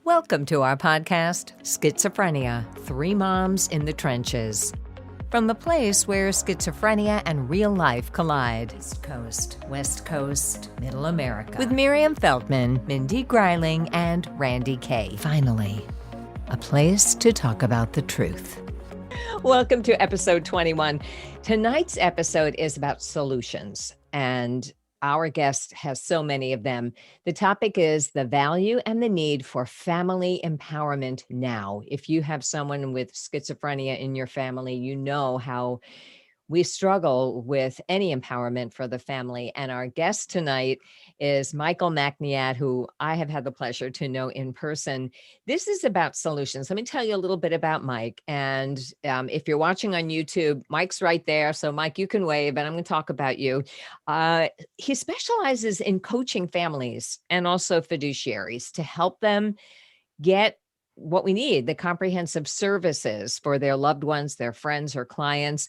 Welcome to our podcast, Schizophrenia, Three Moms in the Trenches. From the place where schizophrenia and real life collide. East Coast, West Coast, Middle America. With Miriam Feldman, Mindy Greiling, and Randy Kay. Finally, a place to talk about the truth. Welcome to episode 21. Tonight's episode is about solutions, and our guest has so many of them. The topic is the value and the need for family empowerment now. If you have someone with schizophrenia in your family, you know how we struggle with any empowerment for the family. And our guest tonight is Michael Mackniak, who I have had the pleasure to know in person. This is about solutions. Let me tell you a little bit about Mike. And if you're watching on YouTube, Mike's right there. So Mike, you can wave, and I'm going to talk about you. He specializes in coaching families and also fiduciaries to help them get what we need, the comprehensive services for their loved ones, their friends, or clients.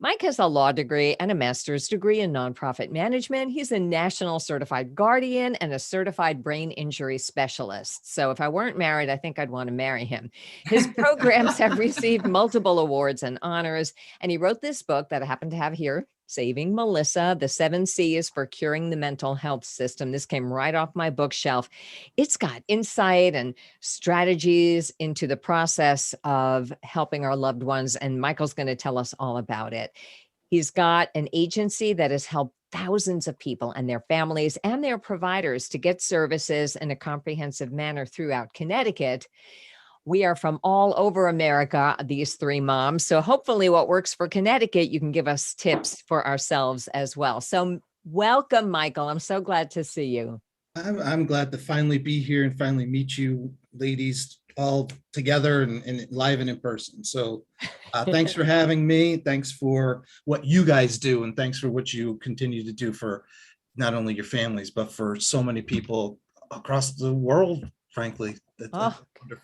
Mike has a law degree and a master's degree in nonprofit management. He's a national certified guardian and a certified brain injury specialist. So if I weren't married, I think I'd want to marry him. His programs have received multiple awards and honors. And he wrote this book that I happen to have here, Saving Melissa, the 7 C's for Curing the Mental Health System. This came right off my bookshelf. It's got insight and strategies into the process of helping our loved ones, and Michael's going to tell us all about it. He's got an agency that has helped thousands of people and their families and their providers to get services in a comprehensive manner throughout Connecticut. We are from all over America, these three moms. So hopefully what works for Connecticut, you can give us tips for ourselves as well. So welcome, Michael. I'm so glad to see you. I'm glad to finally be here and finally meet you ladies all together and live and in person. So thanks for having me. Thanks for what you guys do. And thanks for what you continue to do for not only your families, but for so many people across the world, frankly.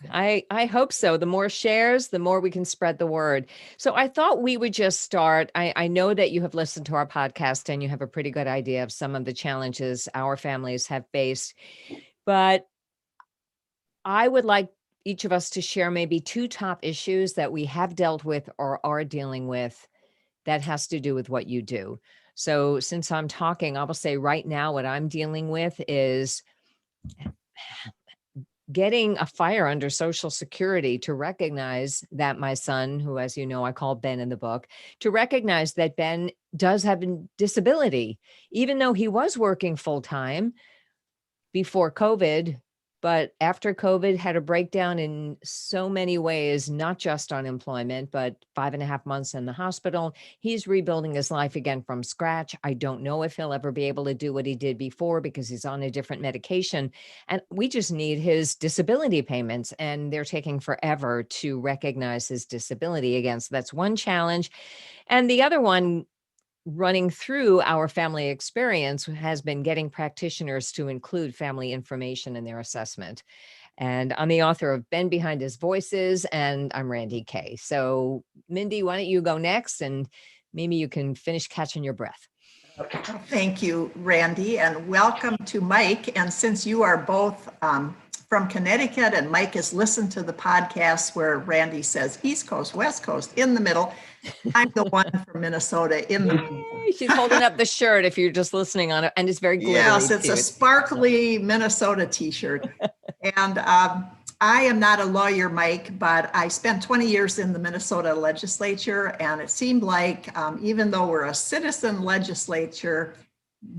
I hope so. The more shares, the more we can spread the word. So I thought we would just start. I know that you have listened to our podcast and you have a pretty good idea of some of the challenges our families have faced. But I would like each of us to share maybe 2 top issues that we have dealt with or are dealing with that has to do with what you do. So since I'm talking, I will say right now what I'm dealing with is getting a fire under Social Security to recognize that my son, who, as you know, I call Ben in the book, to recognize that Ben does have a disability, even though he was working full time before COVID. But after COVID had a breakdown in so many ways, not just on employment, but 5.5 months in the hospital. He's rebuilding his life again from scratch. I don't know if he'll ever be able to do what he did before because he's on a different medication. And we just need his disability payments, and they're taking forever to recognize his disability again. So that's one challenge. And the other one, running through our family experience, has been getting practitioners to include family information in their assessment. And I'm the author of Ben Behind His Voices, and I'm Randy Kay. So Mindy, why don't you go next, and maybe you can finish catching your breath. Thank you, Randy, and welcome to Mike. And since you are both from Connecticut and Mike has listened to the podcast where Randy says East Coast, West Coast, in the middle, I'm the one from Minnesota in the middle. She's holding up the shirt if you're just listening on it, and it's very glittery. Yes, it's a sparkly Minnesota t-shirt. And I am not a lawyer, Mike, but I spent 20 years in the Minnesota legislature, and it seemed like even though we're a citizen legislature,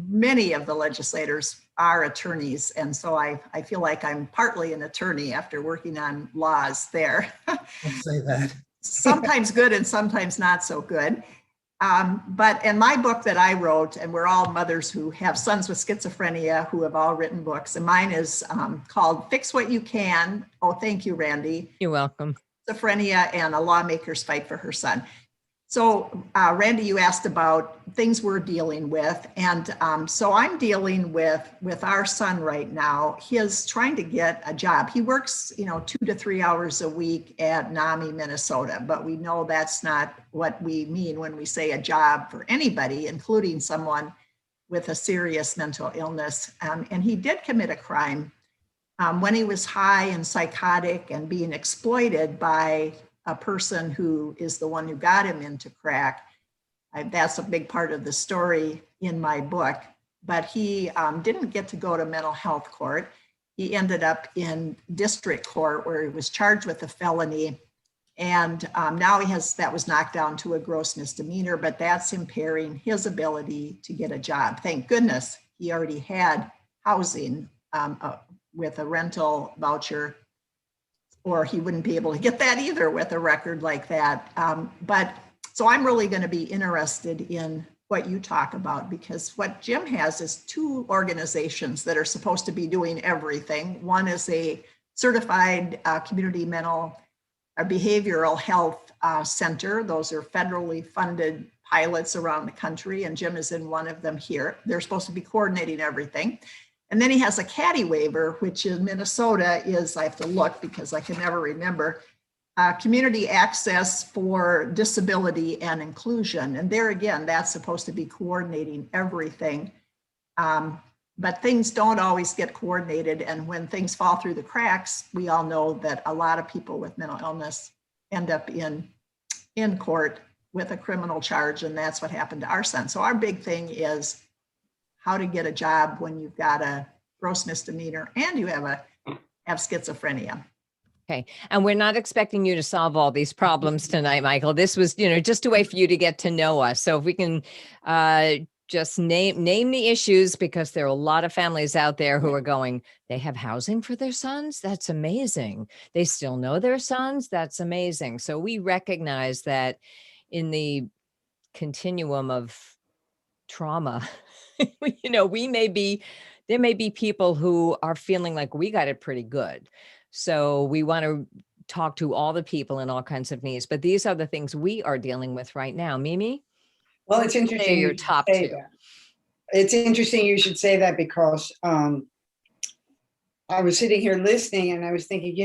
many of the legislators are attorneys. And so I feel like I'm partly an attorney after working on laws there. Don't say that. Sometimes good and sometimes not so good. But in my book that I wrote, and we're all mothers who have sons with schizophrenia who have all written books, and mine is called Fix What You Can. Oh, thank you, Randy. You're welcome. Schizophrenia and a Lawmaker's Fight for Her Son. So Randy, you asked about things we're dealing with. And so I'm dealing with our son right now. He is trying to get a job. He works, 2 to 3 hours a week at NAMI, Minnesota, but we know that's not what we mean when we say a job for anybody, including someone with a serious mental illness. And he did commit a crime when he was high and psychotic and being exploited by a person who is the one who got him into crack. That's a big part of the story in my book, but he didn't get to go to mental health court. He ended up in district court where he was charged with a felony. And now that was knocked down to a gross misdemeanor, but that's impairing his ability to get a job. Thank goodness he already had housing with a rental voucher, or he wouldn't be able to get that either with a record like that. But so I'm really going to be interested in what you talk about, because what Jim has is two organizations that are supposed to be doing everything. One is a certified community mental or behavioral health center. Those are federally funded pilots around the country, and Jim is in one of them here. They're supposed to be coordinating everything. And then he has a CADI waiver, which in Minnesota is, I have to look because I can never remember, community access for disability and inclusion. And there again, that's supposed to be coordinating everything. But things don't always get coordinated. And when things fall through the cracks, we all know that a lot of people with mental illness end up in court with a criminal charge. And that's what happened to our son. So our big thing is how to get a job when you've got a gross misdemeanor and you have schizophrenia. Okay. And we're not expecting you to solve all these problems tonight, Michael. This was, just a way for you to get to know us. So if we can just name the issues, because there are a lot of families out there who are going, they have housing for their sons. That's amazing. They still know their sons. That's amazing. So we recognize that in the continuum of trauma, there may be people who are feeling like we got it pretty good. So we want to talk to all the people in all kinds of needs, but these are the things we are dealing with right now. Mimi? Well, it's interesting. Your top two. That. It's interesting you should say that, because I was sitting here listening and I was thinking,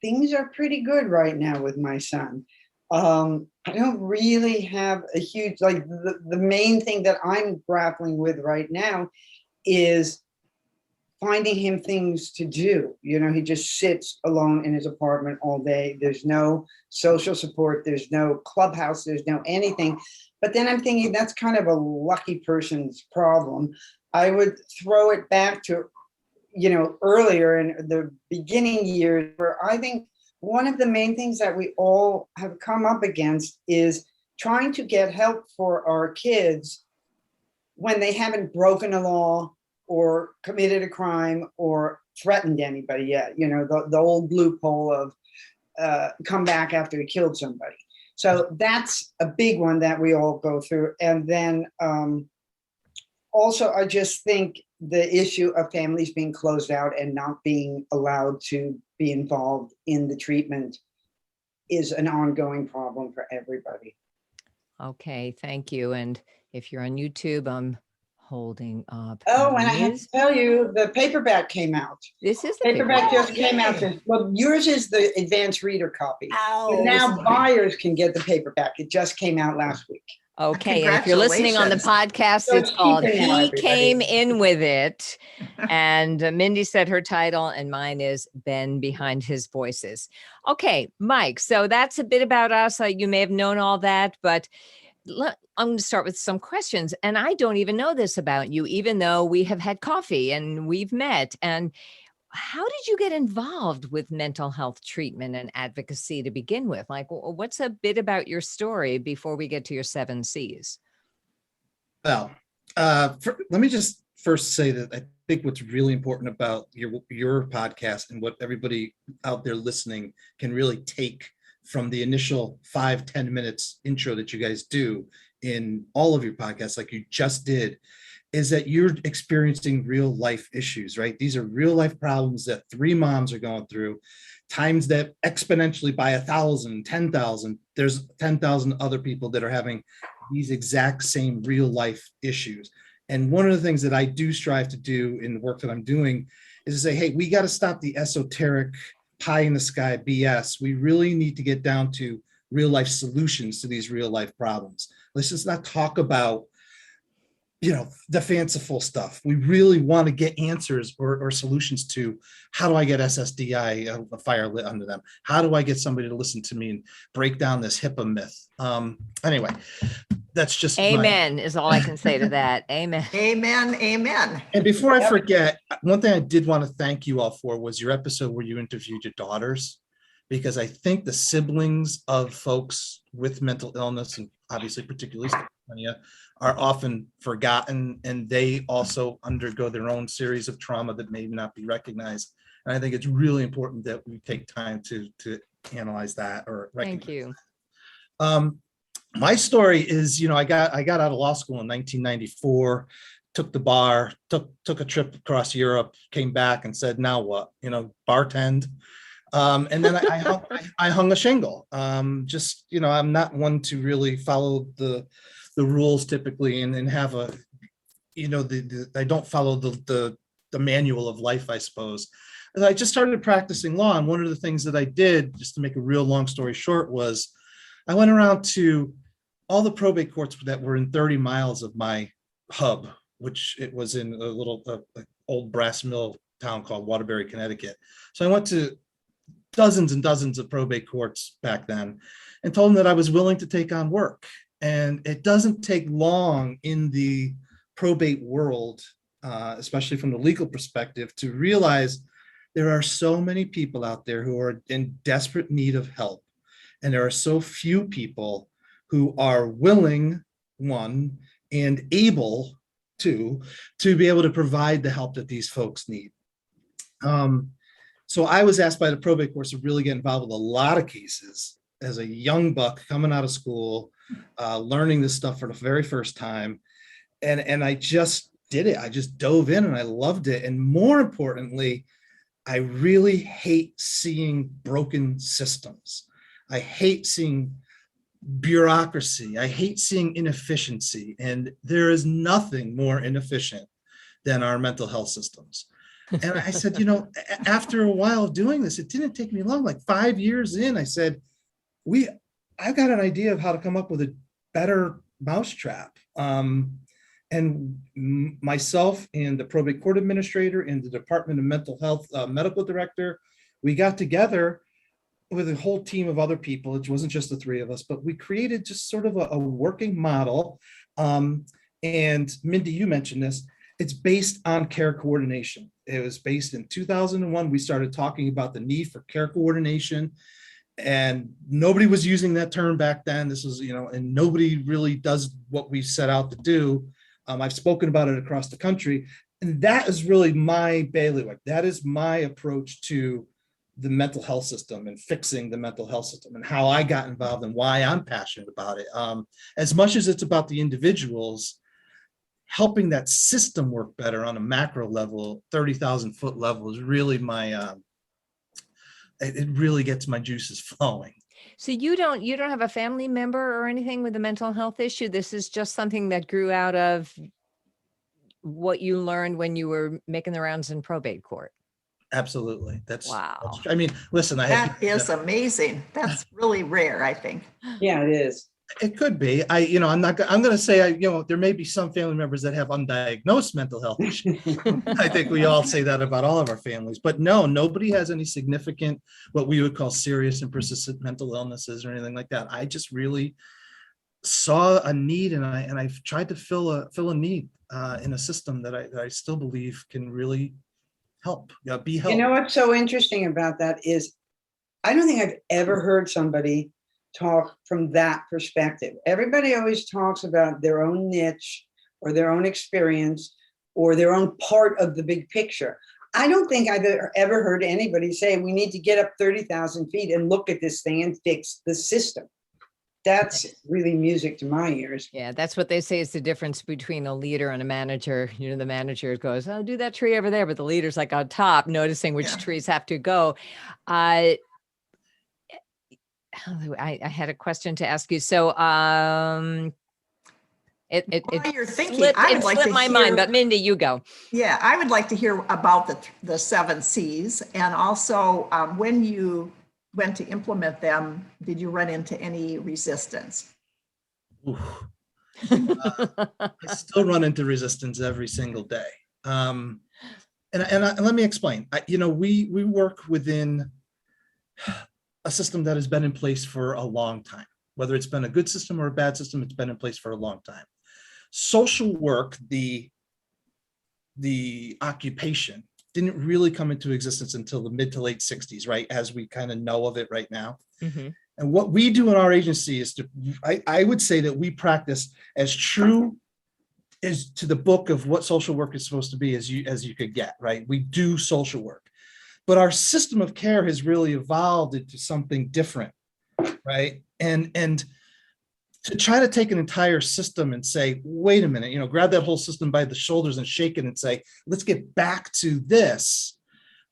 things are pretty good right now with my son. I don't really have a huge, the main thing that I'm grappling with right now is finding him things to do. He just sits alone in his apartment all day. There's no social support. There's no clubhouse. There's no anything. But then I'm thinking that's kind of a lucky person's problem. I would throw it back to, earlier in the beginning years, where I think one of the main things that we all have come up against is trying to get help for our kids when they haven't broken a law or committed a crime or threatened anybody yet. The old loophole of come back after you killed somebody. So that's a big one that we all go through. And then also, I just think the issue of families being closed out and not being allowed to be involved in the treatment is an ongoing problem for everybody. Okay, thank you. And if you're on YouTube, I'm holding up. Oh, and I have to tell you, the paperback came out. This is the paperback just came out. Well, yours is the advanced reader copy. But now buyers can get the paperback. It just came out last week. Okay, and if you're listening on the podcast, it's called He Came In With It. And Mindy said her title, and mine is Ben Behind His Voices. Okay, Mike, so that's a bit about us. You may have known all that, but I'm going to start with some questions. And I don't even know this about you, even though we have had coffee and we've met. And how did you get involved with mental health treatment and advocacy to begin with? What's a bit about your story before we get to your 7 C's? Well, let me just first say that I think what's really important about your podcast and what everybody out there listening can really take from the initial 5-10 minutes intro that you guys do in all of your podcasts, like you just did, is that you're experiencing real life issues, right? These are real life problems that 3 moms are going through, times that exponentially by 1,000, 10,000, there's 10,000 other people that are having these exact same real life issues. And one of the things that I do strive to do in the work that I'm doing is to say, hey, we got to stop the esoteric pie in the sky BS. We really need to get down to real life solutions to these real life problems. Let's just not talk about the fanciful stuff. We really want to get answers or solutions to, how do I get SSDI a fire lit under them? How do I get somebody to listen to me and break down this HIPAA myth? Anyway, that's just Amen is all I can say to that. Amen. Amen. Amen. And before I forget, one thing I did want to thank you all for was your episode where you interviewed your daughters, because I think the siblings of folks with mental illness, and obviously particularly schizophrenia, are often forgotten, and they also undergo their own series of trauma that may not be recognized. And I think it's really important that we take time to analyze that or recognize. Thank you. My story is, I got out of law school in 1994, took the bar, took a trip across Europe, came back and said, now what? Bartend. And then I hung a shingle. I'm not one to really follow the rules typically, and have a, I don't follow the manual of life, I suppose. And I just started practicing law. And one of the things that I did, just to make a real long story short, was I went around to all the probate courts that were in 30 miles of my hub, which it was in a little old brass mill town called Waterbury, Connecticut. So I went to dozens and dozens of probate courts back then and told them that I was willing to take on work. And it doesn't take long in the probate world, especially from the legal perspective, to realize there are so many people out there who are in desperate need of help. And there are so few people who are willing, one, and able to be able to provide the help that these folks need. So I was asked by the probate courts to really get involved with a lot of cases as a young buck coming out of school, learning this stuff for the very first time. And I just did it. I just dove in and I loved it. And more importantly, I really hate seeing broken systems. I hate seeing bureaucracy. I hate seeing inefficiency. And there is nothing more inefficient than our mental health systems. And I said, after a while of doing this, it didn't take me long, like 5 years in, I said, I've got an idea of how to come up with a better mousetrap. And myself and the probate court administrator and the Department of Mental Health medical director, we got together with a whole team of other people. It wasn't just the three of us, but we created just sort of a working model. And Mindy, you mentioned this. It's based on care coordination. It was based in 2001. We started talking about the need for care coordination, and nobody was using that term back then. This was, and nobody really does what we set out to do. I've spoken about it across the country, and that is really my bailiwick. That is my approach to the mental health system and fixing the mental health system, and how I got involved and why I'm passionate about it. As much as it's about the individuals, helping that system work better on a macro level, 30,000 foot level, is really my, it really gets my juices flowing. So you don't have a family member or anything with a mental health issue? This is just something that grew out of what you learned when you were making the rounds in probate court? Absolutely. Wow. I mean, listen, That is amazing. That's really rare, I think. Yeah, it is. It could be. I'm going to say, there may be some family members that have undiagnosed mental health issues. I think we all say that about all of our families, but no, nobody has any significant, what we would call serious and persistent mental illnesses or anything like that. I just really saw a need, and I've tried to fill a need in a system that I still believe can really help, be helped. You know what's so interesting about that is, I don't think I've ever heard somebody talk from that perspective. Everybody always talks about their own niche or their own experience or their own part of the big picture. I don't think I've ever heard anybody say we need to get up 30,000 feet and look at this thing and fix the system. That's really music to my ears. Yeah, that's what they say is the difference between a leader and a manager. The manager goes, "I'll do that tree over there," but the leader's like on top, noticing which trees have to go. I had a question to ask you. So You're thinking, it slipped my mind, but Mindy, you go. Yeah, I would like to hear about the 7 C's, and also when you went to implement them, did you run into any resistance? Oof. I still run into resistance every single day. And let me explain. We work within a system that has been in place for a long time. Whether it's been a good system or a bad system, it's been in place for a long time. Social work, the occupation, didn't really come into existence until the mid to late 60s, right? As we kind of know of it right now. Mm-hmm. And what we do in our agency is I would say that we practice as true as to the book of what social work is supposed to be as you could get, right? We do social work, but our system of care has really evolved into something different, right? And to try to take an entire system and say, wait a minute, grab that whole system by the shoulders and shake it and say, let's get back to this.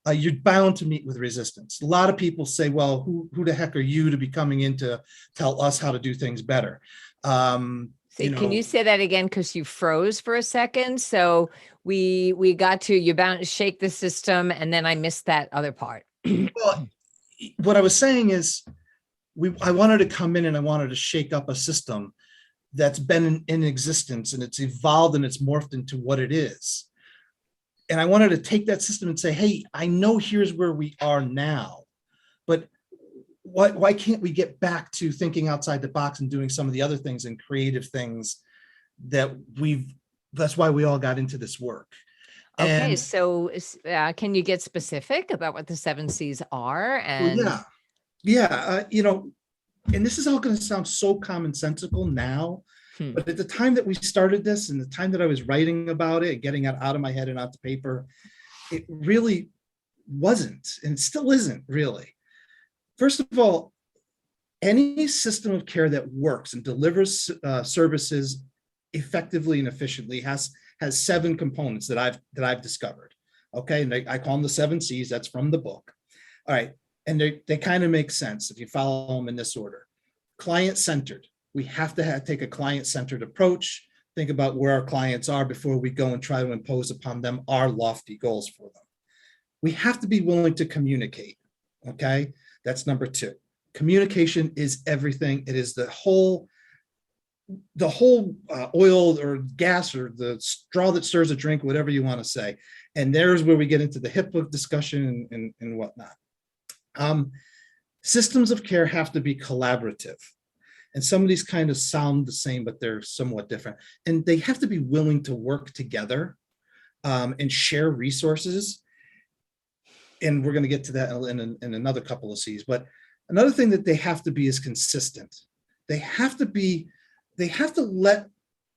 You're bound to meet with resistance. A lot of people say, well, who the heck are you to be coming in to tell us how to do things better? Can you say that again? Because you froze for a second. So we got to, you're bound to shake the system, and then I missed that other part. Well, what I was saying is I wanted to come in and I wanted to shake up a system that's been in existence, and it's evolved and it's morphed into what it is. And I wanted to take that system and say, hey, I know here's where we are now, but why can't we get back to thinking outside the box and doing some of the other things and creative things that's why we all got into this work. Okay, And so can you get specific about what the 7 C's are? And and this is all going to sound so commonsensical now, but at the time that we started this and the time that I was writing about it, getting it out of my head and onto paper, it really wasn't, and it still isn't really. First of all, any system of care that works and delivers services effectively and efficiently has 7 components that I've discovered. Okay, and I call them the 7 C's. That's from the book. All right, and they kind of make sense if you follow them in this order. Client-centered. We have to take a client-centered approach. Think about where our clients are before we go and try to impose upon them our lofty goals for them. We have to be willing to communicate. Okay, that's number 2. Communication is everything. It is the whole oil or gas or the straw that stirs a drink, whatever you want to say. And there's where we get into the HIPAA discussion and whatnot. Systems of care have to be collaborative. And some of these kind of sound the same, but they're somewhat different. And they have to be willing to work together and share resources. And we're going to get to that in another couple of C's. But another thing that they have to be is consistent. They have to let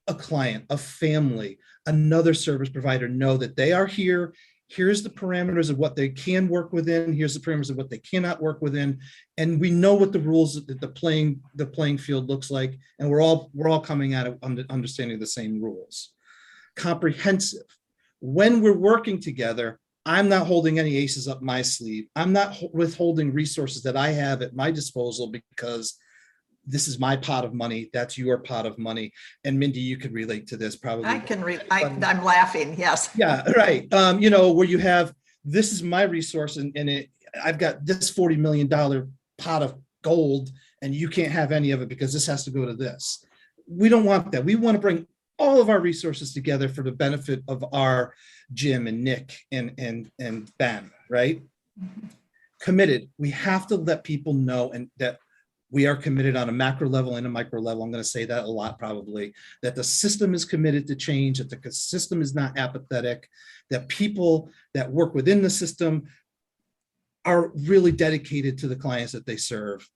a client, a family, another service provider know that they are here. Here's the parameters of what they can work within. Here's the parameters of what they cannot work within. And we know what the rules, the playing field looks like. And we're all coming at it understanding the same rules. Comprehensive. When we're working together, I'm not holding any aces up my sleeve. I'm not withholding resources that I have at my disposal because this is my pot of money. That's your pot of money. And Mindy, you could relate to this probably. I can I'm laughing. Yes. Yeah. Right. Where you have, this is my resource and I've got this $40 million pot of gold and you can't have any of it because this has to go to this. We don't want that. We want to bring all of our resources together for the benefit of our Jim and Nick and Ben, right? Mm-hmm. Committed. We have to let people know and that we are committed on a macro level and a micro level. I'm going to say that a lot probably, that the system is committed to change, that the system is not apathetic, that people that work within the system are really dedicated to the clients that they serve.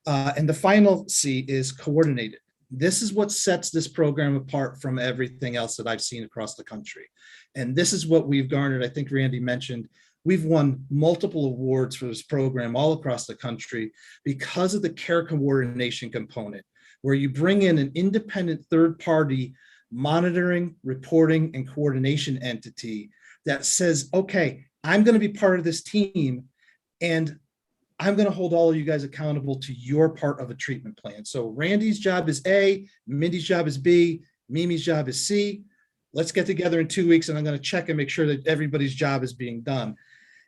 And the final C is coordinated. This is what sets this program apart from everything else that I've seen across the country. And this is what we've garnered. I think Randy mentioned, we've won multiple awards for this program all across the country because of the care coordination component, where you bring in an independent third-party monitoring, reporting, and coordination entity that says, okay, I'm going to be part of this team and I'm going to hold all of you guys accountable to your part of a treatment plan. So Randy's job is A, Mindy's job is B, Mimi's job is C. Let's get together in 2 weeks and I'm going to check and make sure that everybody's job is being done.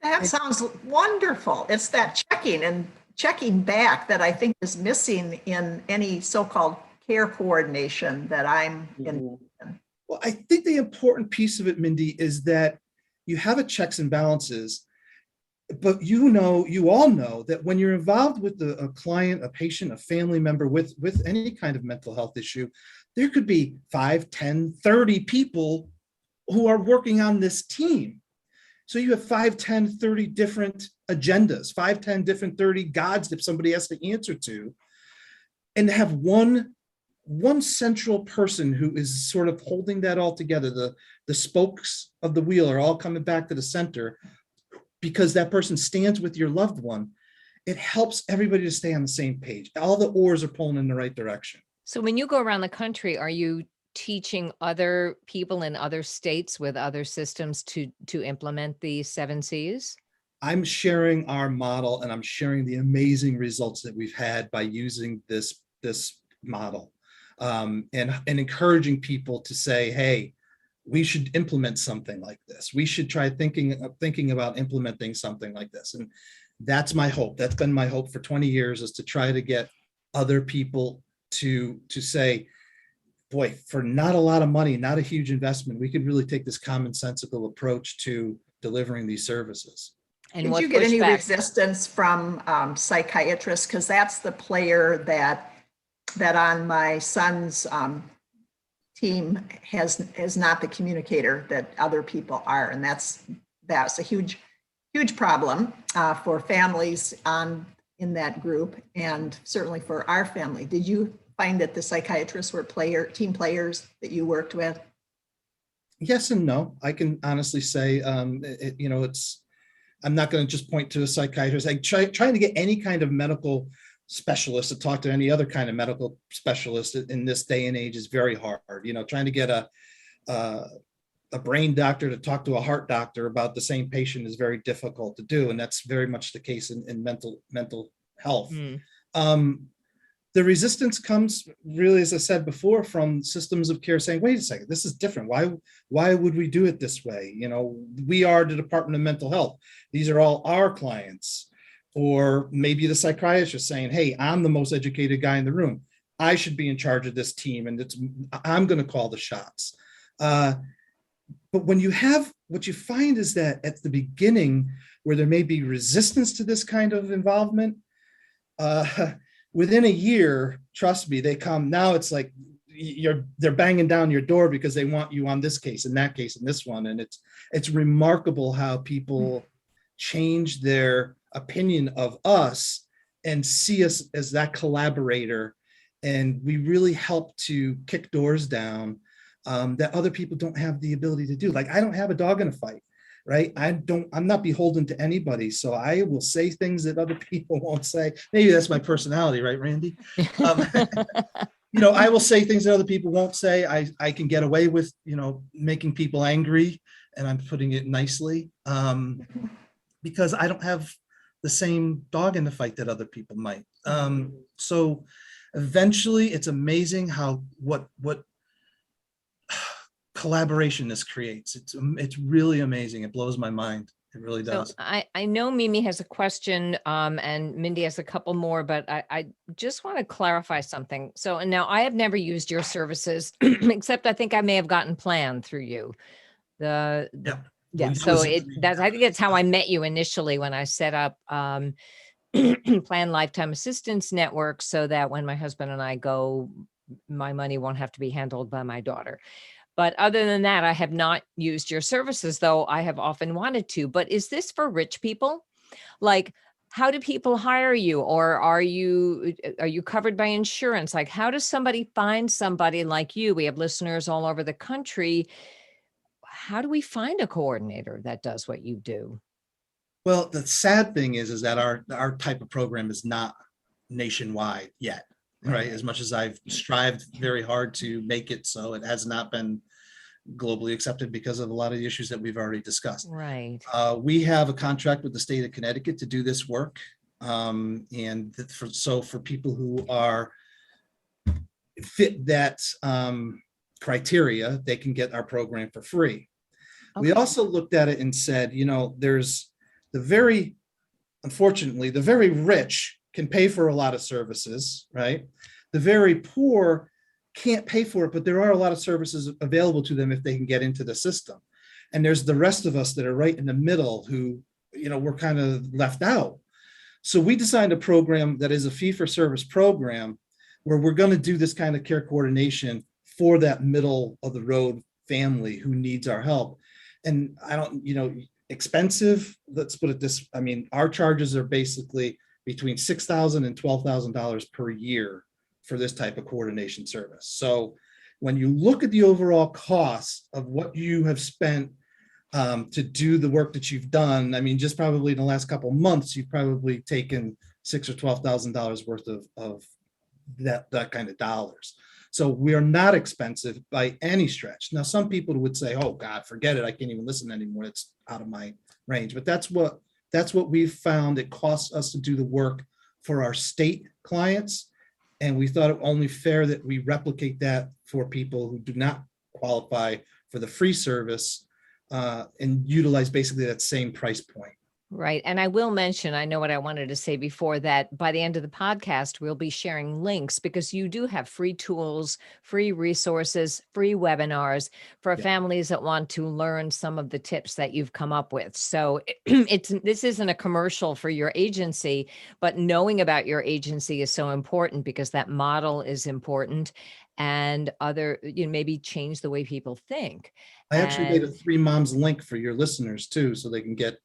That sounds wonderful. It's that checking and checking back that I think is missing in any so-called care coordination that I'm in. Well, I think the important piece of it, Mindy, is that you have a checks and balances, but you all know that when you're involved with a client, a patient, a family member with any kind of mental health issue, there could be 5, 10, 30 people who are working on this team. So you have 5, 10, 30 different agendas, 5, 10 different 30 gods that somebody has to answer to, and have one central person who is sort of holding that all together. The spokes of the wheel are all coming back to the center because that person stands with your loved one. It helps everybody to stay on the same page. All the oars are pulling in the right direction. So when you go around the country, are you teaching other people in other states with other systems to implement the 7 C's? I'm sharing our model, and I'm sharing the amazing results that we've had by using this model, and encouraging people to say, hey, we should implement something like this. We should try thinking about implementing something like this. And that's my hope. That's been my hope for 20 years, is to try to get other people to say, boy, for not a lot of money, not a huge investment, we could really take this commonsensical approach to delivering these services. And Did what you get any pushback? resistance from psychiatrists? Because that's the player that on my son's team is not the communicator that other people are, and that's a huge problem for families in that group, and certainly for our family. Did you find that the psychiatrists were team players that you worked with? Yes and no. I can honestly say, I'm not going to just point to a psychiatrist. Trying to get any kind of medical specialist to talk to any other kind of medical specialist in this day and age is very hard. Trying to get a brain doctor to talk to a heart doctor about the same patient is very difficult to do. And that's very much the case in mental health. The resistance comes really, as I said before, from systems of care saying, wait a second, this is different. Why would we do it this way? We are the Department of Mental Health. These are all our clients. Or maybe the psychiatrist saying, hey, I'm the most educated guy in the room. I should be in charge of this team, and I'm going to call the shots. But what you find is that at the beginning, where there may be resistance to this kind of involvement, within a year, trust me, they come. Now it's like they're banging down your door because they want you on this case and that case and this one. And it's remarkable how people change their opinion of us and see us as that collaborator. And we really help to kick doors down that other people don't have the ability to do. Like, I don't have a dog in a fight, right? I'm not beholden to anybody. So I will say things that other people won't say. Maybe that's my personality, right, Randy? I will say things that other people won't say. I can get away with, making people angry, and I'm putting it nicely, because I don't have the same dog in the fight that other people might. So eventually it's amazing how what collaboration this creates. It's really amazing. It blows my mind. It really does. So I know Mimi has a question, and Mindy has a couple more, but I just want to clarify something. So, and now I have never used your services, except I think I may have gotten planned through you. Yeah. So I think that's how I met you initially, when I set up Plan Lifetime Assistance Network, so that when my husband and I go, my money won't have to be handled by my daughter. But other than that, I have not used your services, though I have often wanted to. But is this for rich people? Like, how do people hire you? Or are you covered by insurance? Like, how does somebody find somebody like you? We have listeners all over the country. How do we find a coordinator that does what you do? Well, the sad thing is that our type of program is not nationwide yet, right? As much as I've strived very hard to make it so, it has not been globally accepted because of a lot of the issues that we've already discussed. Right. We have a contract with the state of Connecticut to do this work. For people who are fit that criteria, they can get our program for free. Okay. We also looked at it and said, there's unfortunately, the very rich can pay for a lot of services, right? The very poor can't pay for it, but there are a lot of services available to them if they can get into the system. And there's the rest of us that are right in the middle who, we're kind of left out. So we designed a program that is a fee-for-service program where we're going to do this kind of care coordination for that middle of the road family who needs our help. And I don't, expensive, let's put it this, I mean, our charges are basically between $6,000 and $12,000 per year for this type of coordination service. So when you look at the overall cost of what you have spent to do the work that you've done, I mean, just probably in the last couple of months, you've probably taken $6,000 or $12,000 worth of that kind of dollars. So we are not expensive by any stretch. Now, some people would say, "Oh God, forget it. I can't even listen anymore. It's out of my range." But that's what we've found. It costs us to do the work for our state clients, and we thought it only fair that we replicate that for people who do not qualify for the free service and utilize basically that same price point. Right. And I will mention, I know what I wanted to say before, that by the end of the podcast, we'll be sharing links because you do have free tools, free resources, free webinars for families that want to learn some of the tips that you've come up with. So this isn't a commercial for your agency, but knowing about your agency is so important because that model is important, and maybe change the way people think. I actually made a 3 Moms link for your listeners too, so they can get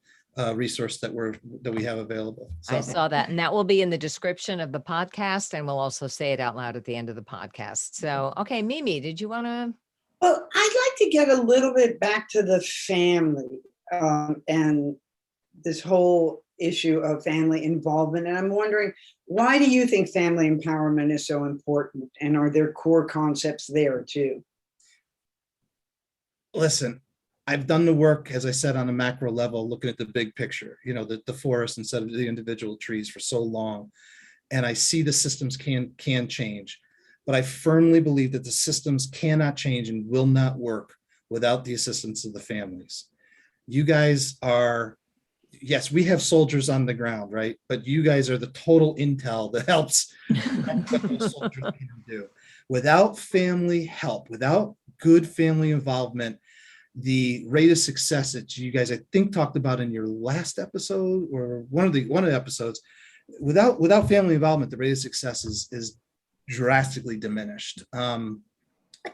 resource that we have available. So. I saw that, and that will be in the description of the podcast, and we'll also say it out loud at the end of the podcast. So, okay, Mimi, did you want to? Well, I'd like to get a little bit back to the family and this whole issue of family involvement. And I'm wondering, why do you think family empowerment is so important? And are there core concepts there too? Listen, I've done the work, as I said, on a macro level, looking at the big picture, the forest instead of the individual trees for so long. And I see the systems can change, but I firmly believe that the systems cannot change and will not work without the assistance of the families. You guys are, yes, we have soldiers on the ground, right? But you guys are the total intel that helps what those soldiers can do. Without family help, without good family involvement, the rate of success that you guys, I think, talked about in your last episode or one of the episodes, without family involvement, the rate of success is drastically diminished. And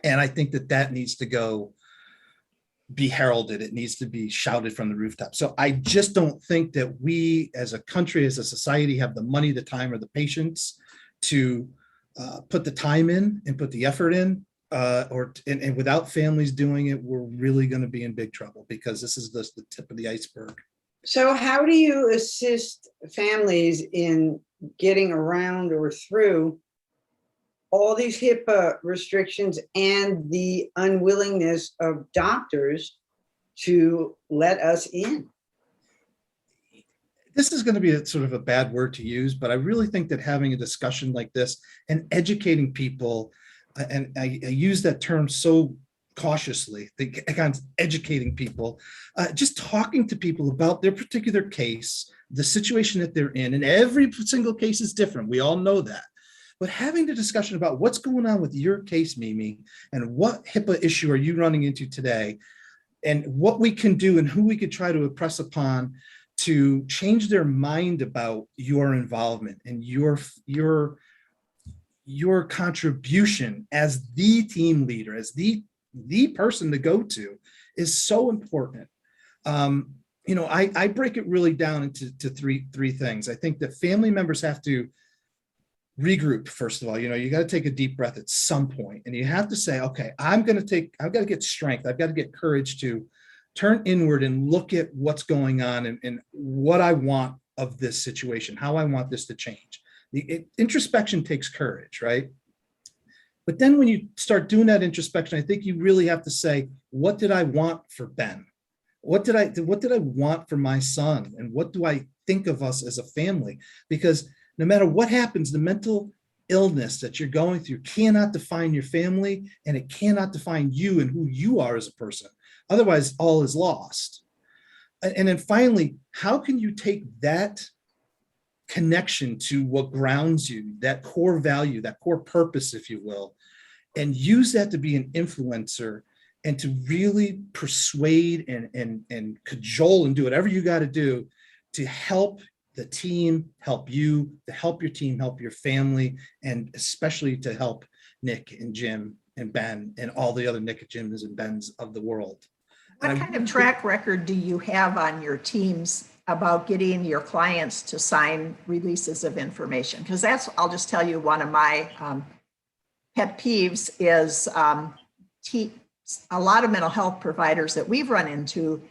I think that needs to be heralded. It needs to be shouted from the rooftop. So I just don't think that we as a country, as a society, have the money, the time, or the patience to put the time in and put the effort in. And without families doing it, we're really going to be in big trouble because this is the tip of the iceberg. So how do you assist families in getting around or through all these HIPAA restrictions and the unwillingness of doctors to let us in? This is going to be a sort of a bad word to use, but I really think that having a discussion like this and educating people, and I use that term so cautiously, educating people, just talking to people about their particular case, the situation that they're in, and every single case is different. We all know that. But having the discussion about what's going on with your case, Mimi, and what HIPAA issue are you running into today, and what we can do and who we could try to impress upon to change their mind about your involvement and your contribution as the team leader, as the person to go to, is so important. I break it really down into three things. I think that family members have to regroup. First of all, you got to take a deep breath at some point, and you have to say, okay, I've got to get strength. I've got to get courage to turn inward and look at what's going on and what I want of this situation, how I want this to change. Introspection takes courage, right? But then when you start doing that introspection, I think you really have to say, what did I want for Ben? What did I want for my son? And what do I think of us as a family? Because no matter what happens, the mental illness that you're going through cannot define your family, and it cannot define you and who you are as a person. Otherwise, all is lost. And then finally, how can you take that connection to what grounds you, that core value, that core purpose, if you will, and use that to be an influencer and to really persuade and cajole and do whatever you got to do to help the team, help you, to help your team, help your family, and especially to help Nick and Jim and Ben and all the other Nick and Jims and Bens of the world. What kind of track record do you have on your teams about getting your clients to sign releases of information? Because that's, I'll just tell you, one of my pet peeves is a lot of mental health providers that we've run into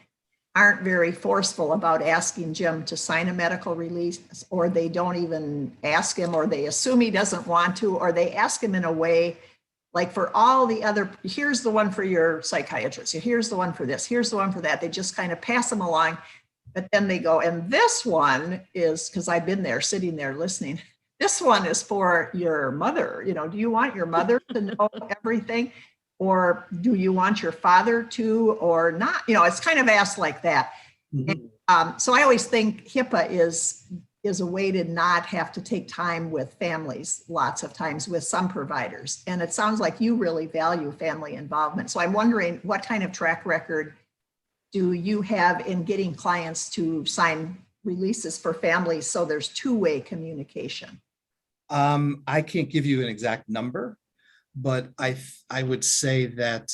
aren't very forceful about asking Jim to sign a medical release, or they don't even ask him, or they assume he doesn't want to, or they ask him in a way like, for all the other, here's the one for your psychiatrist, here's the one for this, here's the one for that. They just kind of pass them along, but then they go, and this one is, because I've been there sitting there listening, this one is for your mother. Do you want your mother to know everything? Or do you want your father to, or not? It's kind of asked like that. Mm-hmm. And, so I always think HIPAA is a way to not have to take time with families, lots of times with some providers. And it sounds like you really value family involvement. So I'm wondering, what kind of track record do you have in getting clients to sign releases for families so there's two-way communication? I can't give you an exact number, but I would say that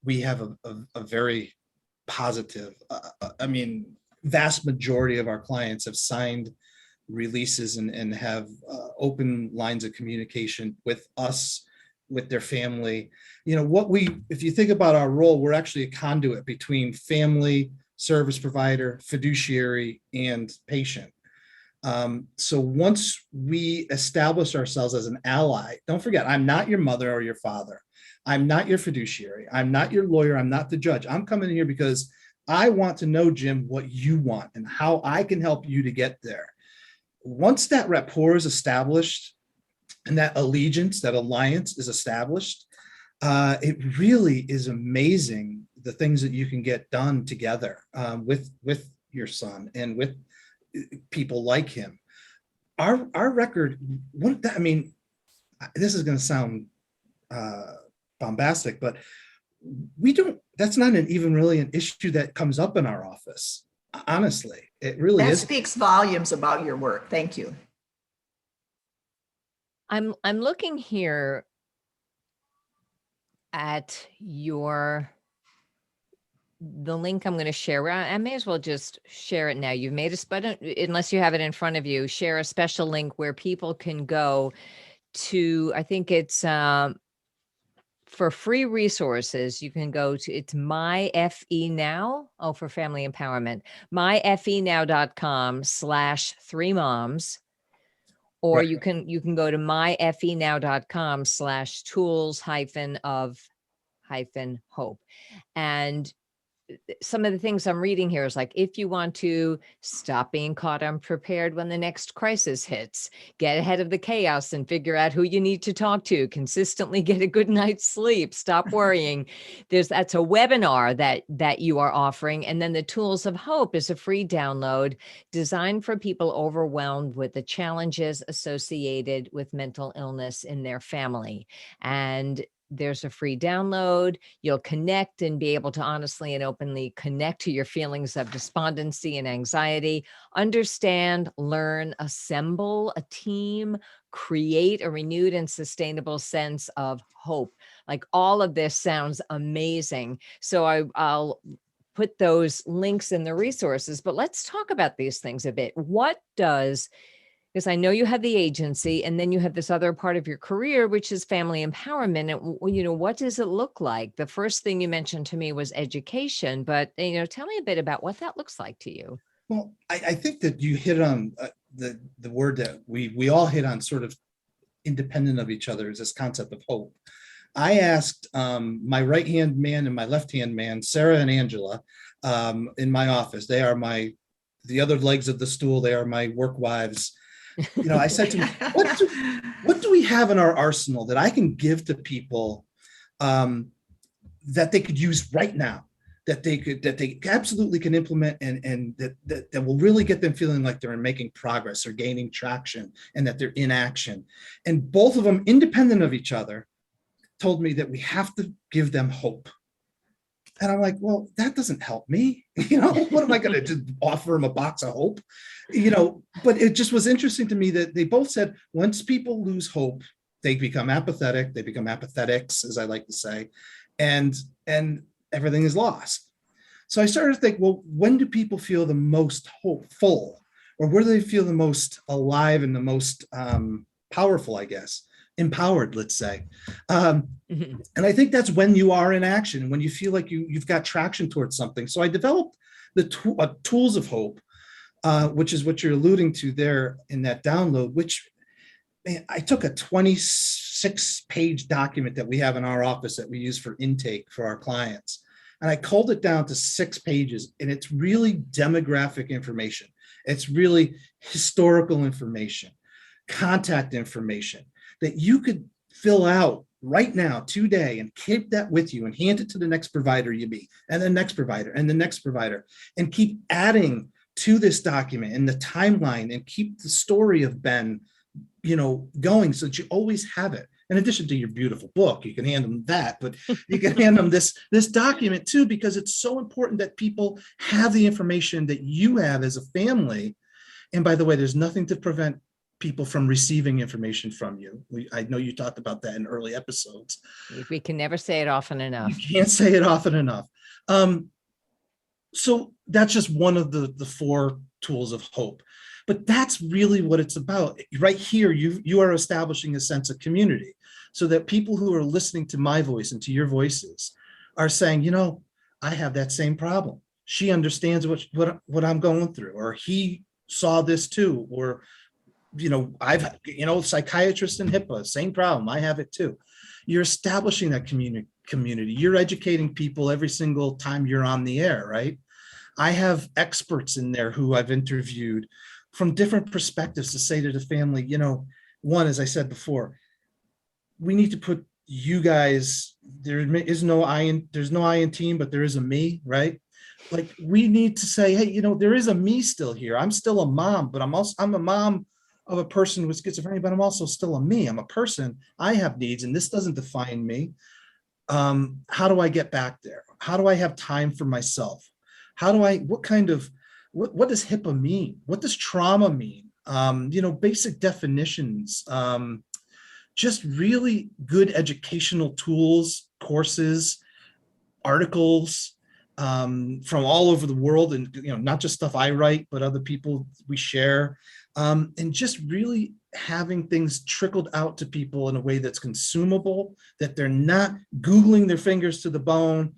we have a very positive, vast majority of our clients have signed releases and have open lines of communication with us, with their family. If you think about our role, we're actually a conduit between family, service provider, fiduciary, and patient. So once we establish ourselves as an ally, don't forget, I'm not your mother or your father. I'm not your fiduciary. I'm not your lawyer. I'm not the judge. I'm coming in here because I want to know, Jim, what you want and how I can help you to get there. Once that rapport is established and that allegiance, that alliance is established, it really is amazing the things that you can get done together with your son and with people like him. Our record, this is going to sound bombastic, but that's not even really an issue that comes up in our office. Honestly, it really is. That speaks volumes about your work. Thank you. I'm looking here at the link I'm going to share. I may as well just share it now. You've made unless you have it in front of you, share a special link where people can go to, I think it's for free resources. You can go to, it's MyFE Now. Oh, for family empowerment, myfenow.com/3moms. Or right. you can go to myfenow.com/tools-of-hope. And some of the things I'm reading here is like, if you want to stop being caught unprepared when the next crisis hits, get ahead of the chaos and figure out who you need to talk to, consistently get a good night's sleep, stop worrying. That's a webinar that you are offering. And then the Tools of Hope is a free download designed for people overwhelmed with the challenges associated with mental illness in their family. And there's a free download. You'll connect and be able to honestly and openly connect to your feelings of despondency and anxiety, understand, learn, assemble a team, create a renewed and sustainable sense of hope. Like, all of this sounds amazing. So I'll put those links in the resources, but let's talk about these things a bit. Because I know you have the agency, and then you have this other part of your career, which is family empowerment. And, what does it look like? The first thing you mentioned to me was education, but, tell me a bit about what that looks like to you. Well, I think that you hit on the word that we all hit on, sort of independent of each other, is this concept of hope. I asked my right-hand man and my left-hand man, Sarah and Angela, in my office. They are the other legs of the stool. They are my work wives. I said to them, what do we have in our arsenal that I can give to people that they could use right now, that they absolutely can implement, and that will really get them feeling like they're making progress or gaining traction, and that they're in action. And both of them, independent of each other, told me that we have to give them hope. And I'm like, well, that doesn't help me. What am I going to just offer them a box of hope? But it just was interesting to me that they both said once people lose hope, they become apathetic. They become apathetics, as I like to say, and everything is lost. So I started to think, well, when do people feel the most hopeful, or where do they feel the most alive and the most powerful, I guess, empowered, let's say. And I think that's when you are in action, when you feel like you've got traction towards something. So I developed the tools of hope, which is what you're alluding to there in that download, which I took a 26-page document that we have in our office that we use for intake for our clients. And I culled it down to 6 pages, and it's really demographic information. It's really historical information, contact information that you could fill out right now, today, and keep that with you and hand it to the next provider you meet, and the next provider, and the next provider, and keep adding to this document and the timeline, and keep the story of Ben, going, so that you always have it. In addition to your beautiful book, you can hand them that, but you can hand them this document too, because it's so important that people have the information that you have as a family. And by the way, there's nothing to prevent people from receiving information from you. I know you talked about that in early episodes. We can never say it often enough. You can't say it often enough. So that's just one of the 4 tools of hope. But that's really what it's about. Right here, you are establishing a sense of community, so that people who are listening to my voice and to your voices are saying, I have that same problem. She understands what I'm going through, or he saw this too, or I've, psychiatrist and HIPAA, same problem. I have it too. You're establishing that community. You're educating people every single time you're on the air, right? I have experts in there who I've interviewed from different perspectives to say to the family, one, as I said before, we need to put you guys, there's no I in team, but there is a me, right? Like, we need to say, hey, there is a me still here. I'm still a mom, but I'm a mom of a person with schizophrenia, but I'm also still a me. I'm a person. I have needs, and this doesn't define me. How do I get back there? How do I have time for myself? What does HIPAA mean? What does trauma mean? Basic definitions, just really good educational tools, courses, articles, from all over the world, and not just stuff I write, but other people we share, and just really having things trickled out to people in a way that's consumable, that they're not Googling their fingers to the bone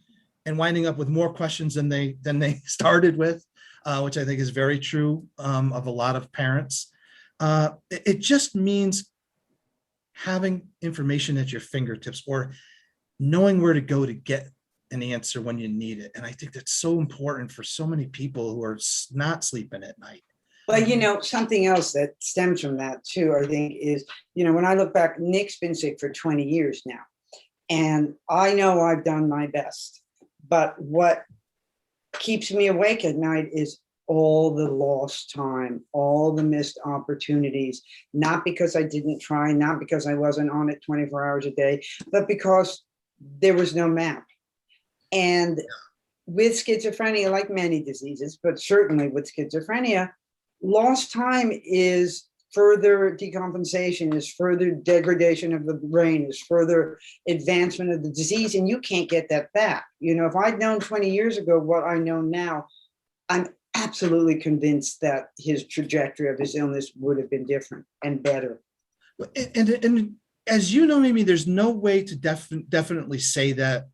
and winding up with more questions than they started with, which I think is very true of a lot of parents. It just means having information at your fingertips, or knowing where to go to get an answer when you need it. And I think that's so important for so many people who are not sleeping at night. Well, something else that stems from that too, I think, is, when I look back, Nick's been sick for 20 years now, and I know I've done my best, but what keeps me awake at night is all the lost time, all the missed opportunities, not because I didn't try, not because I wasn't on it 24 hours a day, but because there was no map. And with schizophrenia, like many diseases, but certainly with schizophrenia, lost time is further decompensation, is further degradation of the brain, is further advancement of the disease, and you can't get that back. If I'd known 20 years ago what I know now, I'm absolutely convinced that his trajectory of his illness would have been different and better. And as you know, Mimi, there's no way to definitely say that,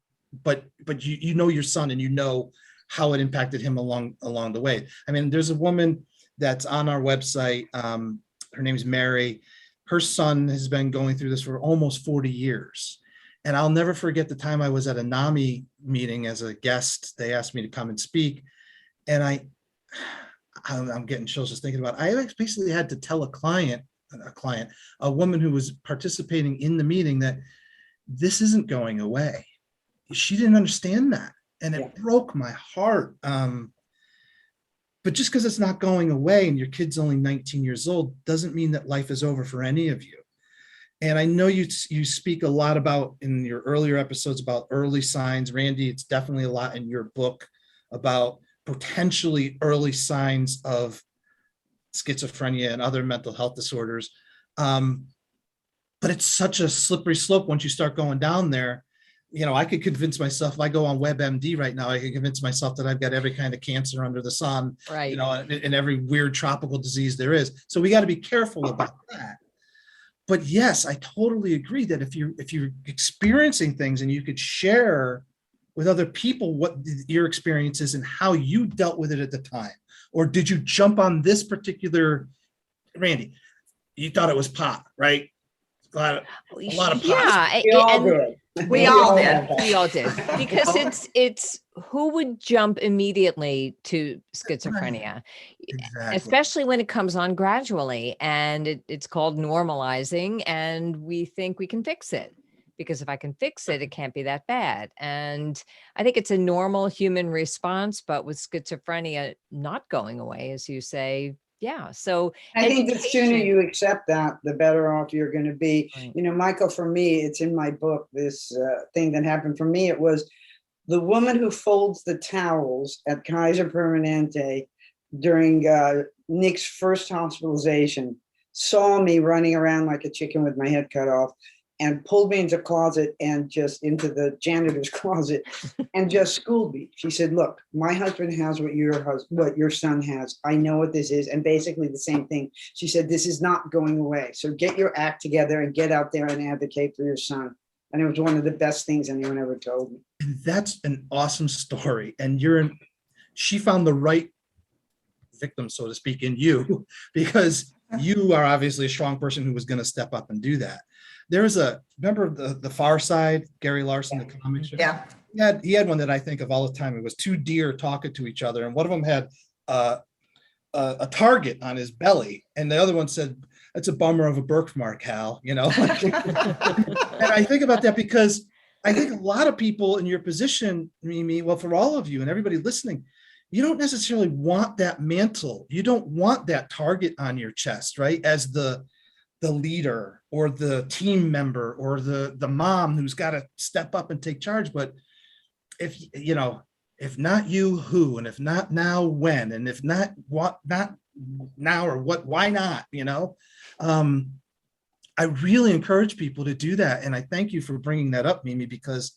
but you know your son, and you know how it impacted him along the way. I mean, there's a woman that's on our website. Her name is Mary. Her son has been going through this for almost 40 years. And I'll never forget the time I was at a NAMI meeting as a guest. They asked me to come and speak. And I'm getting chills just thinking about it. I basically had to tell a woman who was participating in the meeting, that this isn't going away. She didn't understand that. and Yeah. it broke my heart. But just because it's not going away and your kid's only 19 years old doesn't mean that life is over for any of you. And I know you speak a lot about in your earlier episodes about early signs. Randy, it's definitely a lot in your book about potentially early signs of schizophrenia and other mental health disorders. But it's such a slippery slope once you start going down there. I could convince myself, if I go on WebMD right now, I can convince myself that I've got every kind of cancer under the sun, Right. And every weird tropical disease there is. So we got to be careful about that. But yes, I totally agree that if you're experiencing things and you could share with other people what your experience is and how you dealt with it at the time, or did you jump on this particular, Randy, you thought it was pot, right? A lot of pot. Yeah, We all and did. We all did. had that. we all did, because it's who would jump immediately to schizophrenia, Exactly. especially when it comes on gradually, and it's called normalizing, and we think we can fix it. Because if I can fix it, it can't be that bad. And I think it's a normal human response, but with schizophrenia not going away, as you say, yeah. So I think the sooner education- you accept that, the better off you're going to be. Right. Michael, for me, it's in my book, this thing that happened for me. It was the woman who folds the towels at Kaiser Permanente during Nick's first hospitalization saw me running around like a chicken with my head cut off and pulled me into the closet and just into the janitor's closet and just schooled me. She said, look, my husband has what your son has. I know what this is. And basically the same thing. She said, this is not going away. So get your act together and get out there and advocate for your son. And it was one of the best things anyone ever told me. And that's an awesome story. And she found the right victim, so to speak, in you, because you are obviously a strong person who was going to step up and do that. There's remember the Far Side, Gary Larson, the comics? Yeah. He had one that I think of all the time. It was two deer talking to each other, and one of them had a target on his belly, and the other one said, "That's a bummer of a birthmark, Hal." And I think about that because I think a lot of people in your position, Mimi, well, for all of you and everybody listening, you don't necessarily want that mantle. You don't want that target on your chest, right? As the leader or the team member or the mom who's got to step up and take charge. But if not you, who? And if not now, when? And if not what, not now or what, why not? I really encourage people to do that. And I thank you for bringing that up, Mimi, because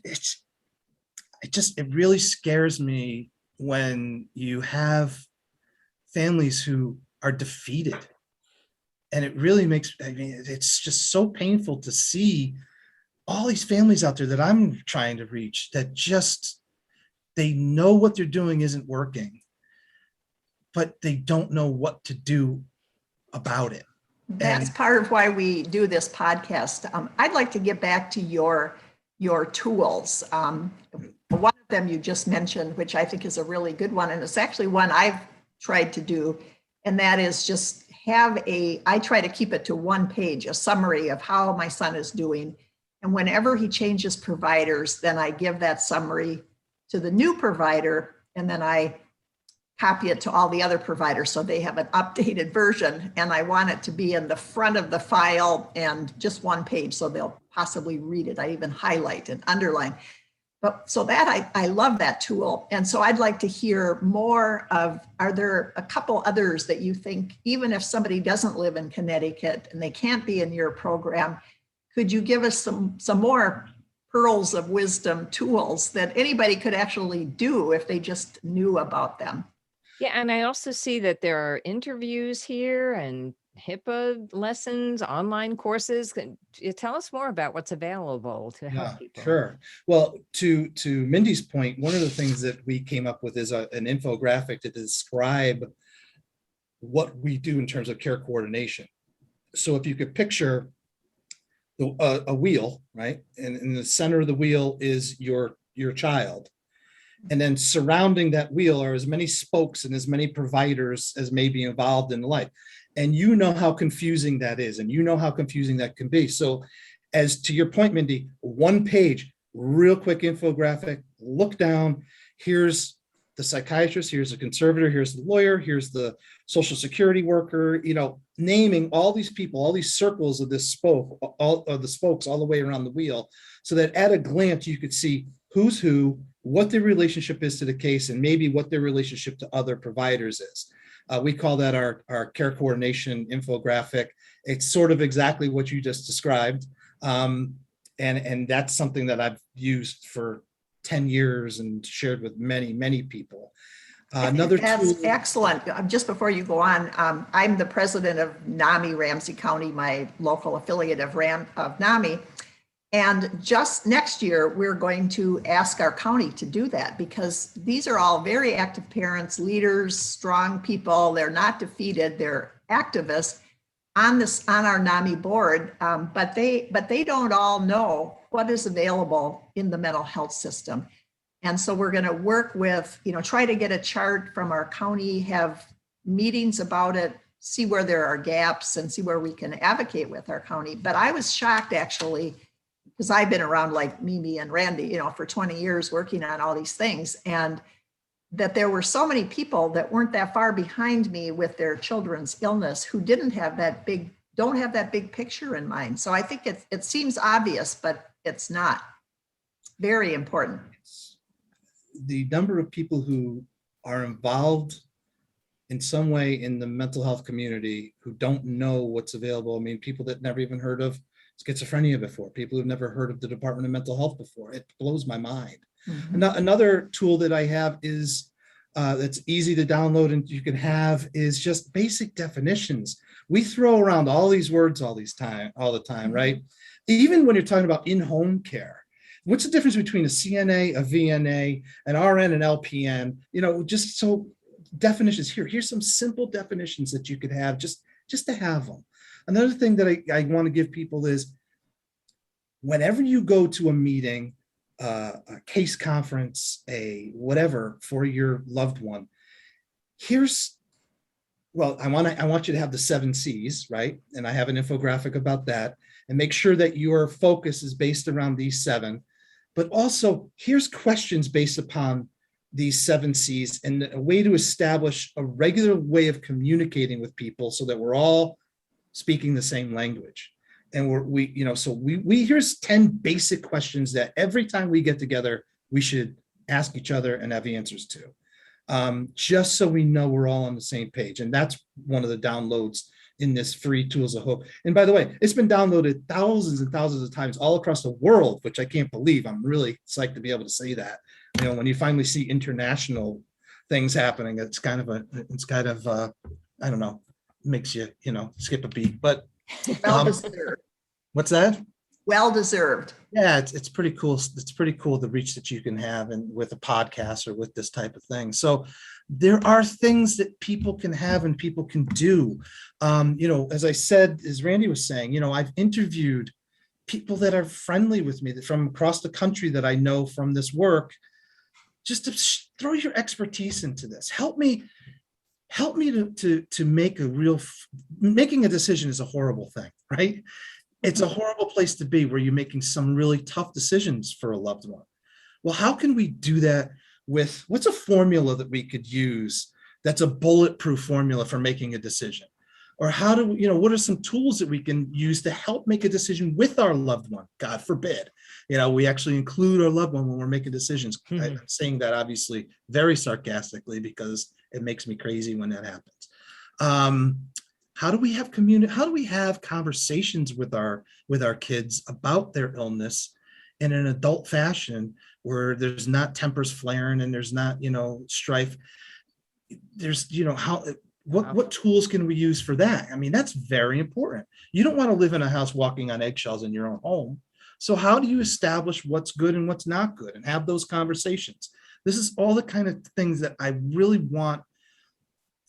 it really scares me when you have families who are defeated. And it really it's just so painful to see all these families out there that I'm trying to reach that they know what they're doing isn't working, but they don't know what to do about it. That's part of why we do this podcast. I'd like to get back to your tools. One of them you just mentioned, which I think is a really good one, and it's actually one I've tried to do, and that is just I try to keep it to one page, a summary of how my son is doing. And whenever he changes providers, then I give that summary to the new provider, and then I copy it to all the other providers so they have an updated version. And I want it to be in the front of the file and just one page so they'll possibly read it. I even highlight and underline. But so that I love that tool. And so I'd like to hear more are there a couple others that you think, even if somebody doesn't live in Connecticut and they can't be in your program, could you give us some more pearls of wisdom tools that anybody could actually do if they just knew about them? Yeah, and I also see that there are interviews here and HIPAA lessons, online courses. Can you tell us more about what's available to help people? Sure. Well, to Mindy's point, one of the things that we came up with is an infographic to describe what we do in terms of care coordination. So if you could picture a wheel, right? And in the center of the wheel is your child. And then surrounding that wheel are as many spokes and as many providers as may be involved in life. And you know how confusing that is, and you know how confusing that can be. So as to your point, Mindy, one page, real quick infographic, look down, here's the psychiatrist, here's the conservator, here's the lawyer, here's the social security worker, naming all these people, all these circles of this all of the spokes all the way around the wheel, so that at a glance you could see who's who, what their relationship is to the case, and maybe what their relationship to other providers is. We call that our care coordination infographic. It's sort of exactly what you just described. And that's something that I've used for 10 years and shared with many, many people. That's excellent. Just before you go on, I'm the president of NAMI Ramsey County, my local affiliate of NAMI. And just next year, we're going to ask our county to do that, because these are all very active parents, leaders, strong people. They're not defeated. They're activists on our NAMI board, but they don't all know what is available in the mental health system. And so we're going to work with, try to get a chart from our county, have meetings about it, see where there are gaps, and see where we can advocate with our county. But I was shocked, actually, because I've been around like Mimi and Randy, for 20 years working on all these things, and that there were so many people that weren't that far behind me with their children's illness who don't have that big picture in mind. So I think it seems obvious, but it's not. Very important. The number of people who are involved in some way in the mental health community who don't know what's available. I mean, people that never even heard of schizophrenia before, people who've never heard of the Department of Mental Health before. It blows my mind. Mm-hmm. Another tool that I have is that's easy to download and you can have is just basic definitions. We throw around all these words all the time, right? Even when you're talking about in-home care. What's the difference between a CNA, a VNA, an RN, and LPN? Just so definitions here. Here's some simple definitions that you could have just to have them. Another thing that I want to give people is whenever you go to a meeting, a case conference, a whatever for your loved one, I want you to have the 7 C's, right? And I have an infographic about that, and make sure that your focus is based around these 7. But also, here's questions based upon these 7 C's and a way to establish a regular way of communicating with people so that we're all speaking the same language. And here's 10 basic questions that every time we get together, we should ask each other and have answers to, just so we know we're all on the same page. And that's one of the downloads in this free Tools of Hope. And by the way, it's been downloaded thousands and thousands of times all across the world, which I can't believe. I'm really psyched to be able to say that. When you finally see international things happening, it's kind of I don't know, makes you, skip a beat, but well deserved. What's that? Well deserved. Yeah, it's pretty cool. It's pretty cool the reach that you can have and with a podcast or with this type of thing. So there are things that people can have and people can do. As I said, as Randy was saying, I've interviewed people that are friendly with me from across the country that I know from this work, just to throw your expertise into this. Help me to make making a decision is a horrible thing, right? It's a horrible place to be where you're making some really tough decisions for a loved one. Well, how can we do that with, what's a formula that we could use that's a bulletproof formula for making a decision? Or what are some tools that we can use to help make a decision with our loved one? God forbid, we actually include our loved one when we're making decisions. Mm-hmm. I'm saying that obviously very sarcastically because it makes me crazy when that happens. How do we have conversations with our kids about their illness in an adult fashion where there's not tempers flaring and there's not, strife? There's, what tools can we use for that? I mean, that's very important. You don't want to live in a house walking on eggshells in your own home. So how do you establish what's good and what's not good and have those conversations? This is all the kind of things that I really want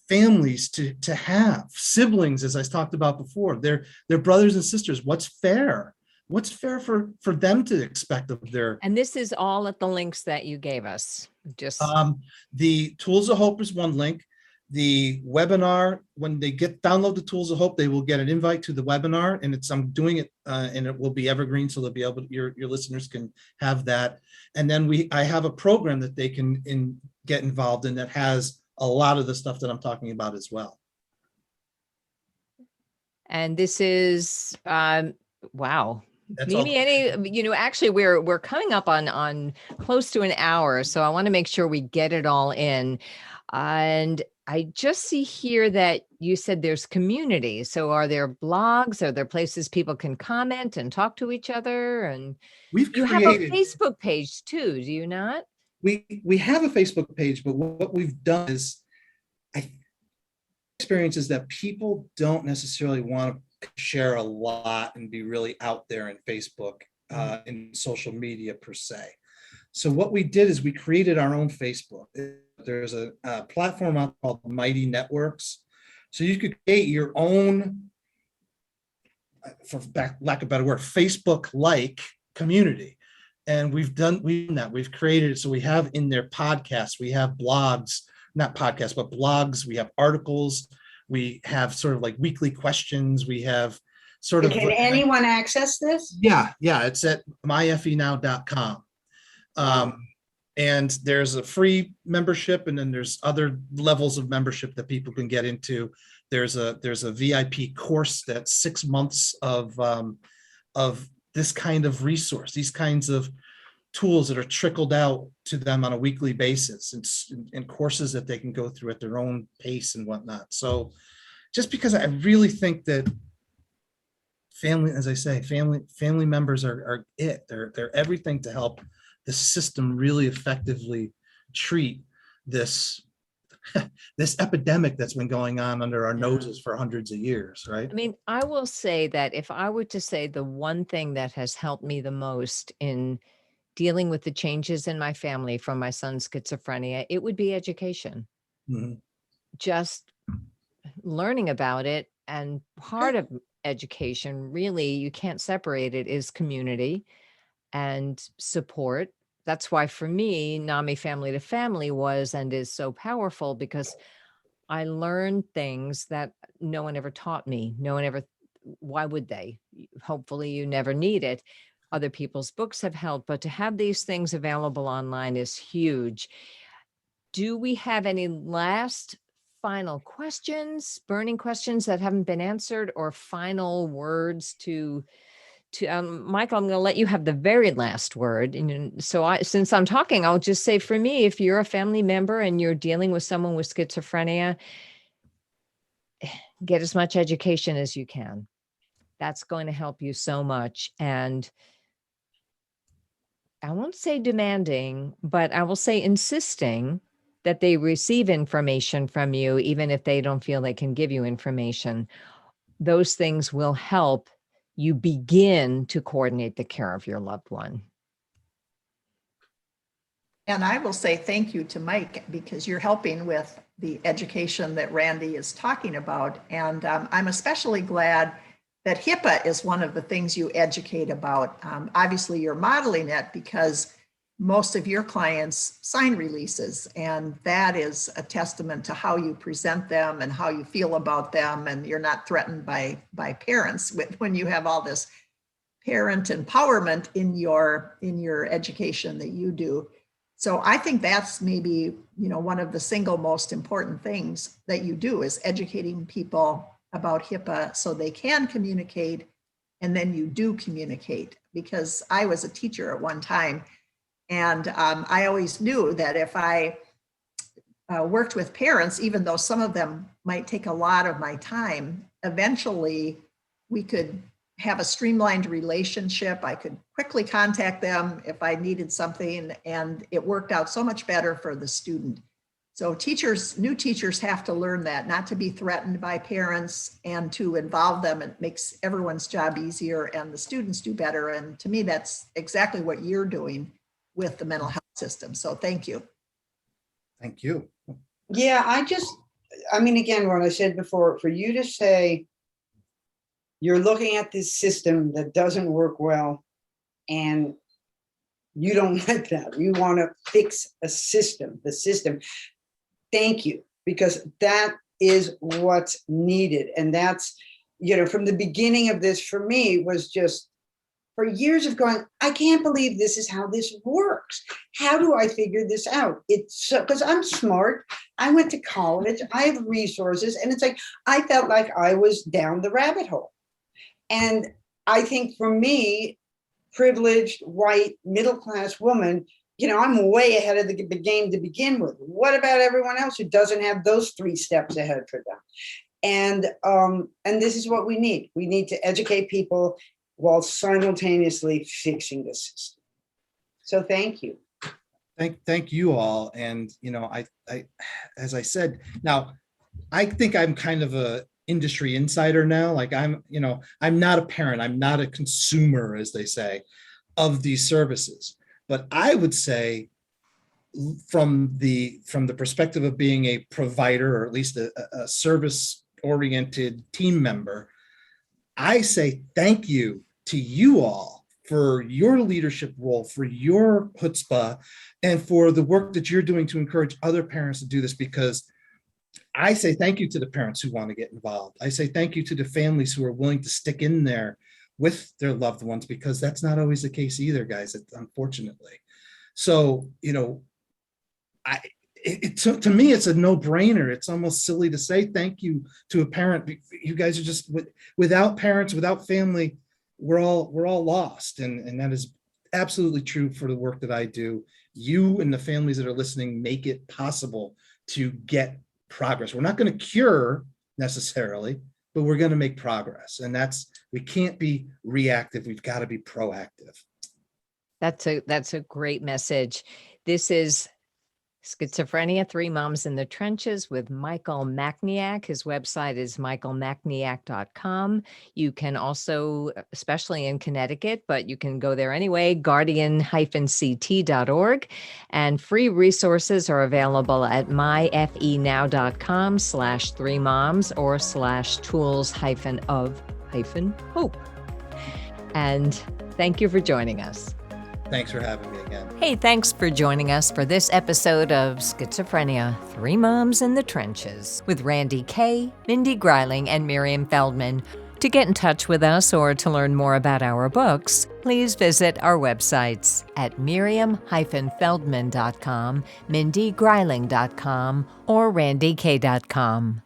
families to have. Siblings, as I talked about before, they're brothers and sisters. What's fair for them to expect of their. And this is all at the links that you gave us. Just the Tools of Hope is one link. the webinar, when they download the Tools of Hope, they will get an invite to the webinar, and I'm doing it and it will be evergreen, so they'll be able to, your listeners can have that. And then I have a program that they can get involved in that has a lot of the stuff that I'm talking about as well. And this is, wow. That's Mimi, all. actually we're coming up on close to an hour, so I want to make sure we get it all in. And I just see here that you said there's community. So are there blogs? Are there places people can comment and talk to each other? And you have a Facebook page too, do you not? We have a Facebook page, but what we've done is, experience is that people don't necessarily want to share a lot and be really out there in Facebook, in social media per se. So what we did is we created our own Facebook. There's a platform out called Mighty Networks. So you could create your own, for lack of a better word, Facebook-like community. And we've done that. We've created it. So we have in there podcasts, we have blogs, not podcasts, but blogs. We have articles. We have sort of like weekly questions. We have sort of. Can anyone access this? Yeah. It's at myfenow.com. And there's a free membership, and then there's other levels of membership that people can get into. There's a VIP course that's 6 months of this kind of resource, these kinds of tools that are trickled out to them on a weekly basis, and courses that they can go through at their own pace and whatnot. So just because I really think that family, as I say, family members are it. They're everything to help the system really effectively treat this this epidemic that's been going on under our noses for hundreds of years, right? I mean, I will say that if I were to say the one thing that has helped me the most in dealing with the changes in my family from my son's schizophrenia, it would be education. Mm-hmm. Just learning about it. And part of education, really, you can't separate it, is community and support. That's why for me, NAMI Family to Family was and is so powerful, because I learned things that no one ever taught me. No one ever, why would they? Hopefully you never need it. Other people's books have helped, but to have these things available online is huge. Do we have any last final questions, burning questions that haven't been answered, or final words to Michael, I'm going to let you have the very last word. And so since I'm talking, I'll just say, for me, if you're a family member and you're dealing with someone with schizophrenia, get as much education as you can. That's going to help you so much. And I won't say demanding, but I will say insisting that they receive information from you, even if they don't feel they can give you information. Those things will help you begin to coordinate the care of your loved one. And I will say thank you to Mike, because you're helping with the education that Randy is talking about. And I'm especially glad that HIPAA is one of the things you educate about. Obviously, you're modeling it because most of your clients sign releases, and that is a testament to how you present them and how you feel about them, and you're not threatened by parents when you have all this parent empowerment in your education that you do. So I think that's maybe, one of the single most important things that you do, is educating people about HIPAA so they can communicate, and then you do communicate. Because I was a teacher at one time, and I always knew that if I worked with parents, even though some of them might take a lot of my time, eventually we could have a streamlined relationship. I could quickly contact them if I needed something, and it worked out so much better for the student. So new teachers have to learn that, not to be threatened by parents, and to involve them. It makes everyone's job easier and the students do better. And to me, that's exactly what you're doing with the mental health system. So thank you. Thank you. Yeah, again, what I said before, for you to say you're looking at this system that doesn't work well and you don't like that, you want to fix the system. Thank you. because that is what's needed. And that's, from the beginning of this for me was just for years of going, I can't believe this is how this works. How do I figure this out? It's because I'm smart. I went to college. I have resources. And it's like, I felt like I was down the rabbit hole. And I think for me, privileged, white, middle-class woman, I'm way ahead of the game to begin with. What about everyone else who doesn't have those 3 steps ahead for them? And this is what we need. We need to educate people while simultaneously fixing the system. So thank you. Thank you all. And, I as I said, now I think I'm kind of a industry insider now. Like I'm not a parent, I'm not a consumer, as they say, of these services. But I would say from the perspective of being a provider, or at least a service-oriented team member, I say thank you to you all for your leadership role, for your chutzpah, and for the work that you're doing to encourage other parents to do this, because I say thank you to the parents who want to get involved. I say thank you to the families who are willing to stick in there with their loved ones, because that's not always the case either, guys, unfortunately. So, to me, it's a no-brainer. It's almost silly to say thank you to a parent. You guys are just, without parents, without family, we're all lost. And that is absolutely true for the work that I do. You and the families that are listening make it possible to get progress. We're not going to cure necessarily, but we're going to make progress. And we can't be reactive. We've got to be proactive. That's a great message. This is Schizophrenia, 3 Moms in the Trenches with Michael Mackniak. His website is michaelmackniak.com. You can also, especially in Connecticut, but you can go there anyway, guardian-ct.org. And free resources are available at myfenow.com/3moms or /tools-of-hope. And thank you for joining us. Thanks for having me again. Hey, thanks for joining us for this episode of Schizophrenia, 3 Moms in the Trenches with Randy Kay, Mindy Greiling, and Miriam Feldman. To get in touch with us or to learn more about our books, please visit our websites at miriam-feldman.com, mindygreiling.com, or randykay.com.